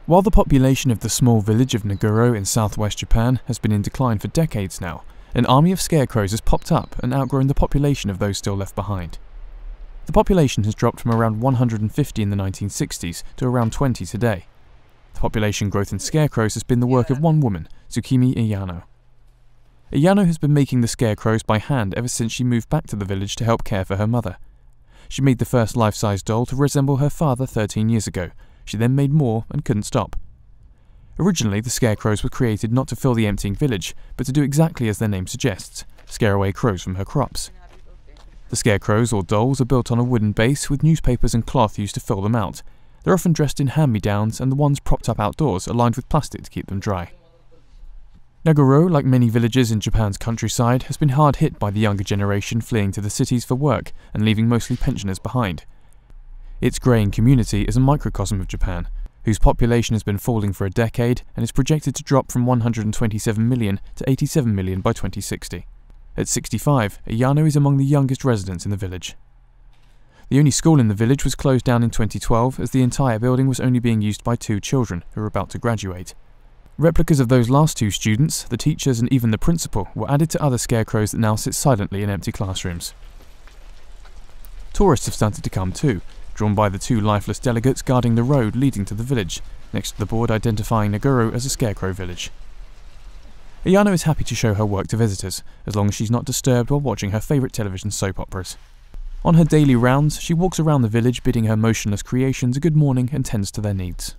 While the population of the small village of Naguro in southwest Japan has been in decline for decades now, an army of scarecrows has popped up and outgrown the population of those still left behind. The population has dropped from around 150 in the 1960s to around 20 today. The population growth in scarecrows has been the work of one woman, Tsukimi Iyano. Iyano has been making the scarecrows by hand ever since she moved back to the village to help care for her mother. She made the first life-size doll to resemble her father 13 years ago. She then made more and couldn't stop. Originally, the scarecrows were created not to fill the emptying village, but to do exactly as their name suggests, scare away crows from her crops. The scarecrows, or dolls, are built on a wooden base with newspapers and cloth used to fill them out. They're often dressed in hand-me-downs, and the ones propped up outdoors are lined with plastic to keep them dry. Naguro, like many villages in Japan's countryside, has been hard hit by the younger generation fleeing to the cities for work and leaving mostly pensioners behind. Its greying community is a microcosm of Japan, whose population has been falling for a decade and is projected to drop from 127 million to 87 million by 2060. At 65, Iyano is among the youngest residents in the village. The only school in the village was closed down in 2012 as the entire building was only being used by 2 children who were about to graduate. Replicas of those last 2 students, the teachers and even the principal, were added to other scarecrows that now sit silently in empty classrooms. Tourists have started to come too, drawn by the 2 lifeless delegates guarding the road leading to the village, next to the board identifying Naguro as a scarecrow village. Iyano is happy to show her work to visitors, as long as she's not disturbed while watching her favourite television soap operas. On her daily rounds, she walks around the village bidding her motionless creations a good morning and tends to their needs.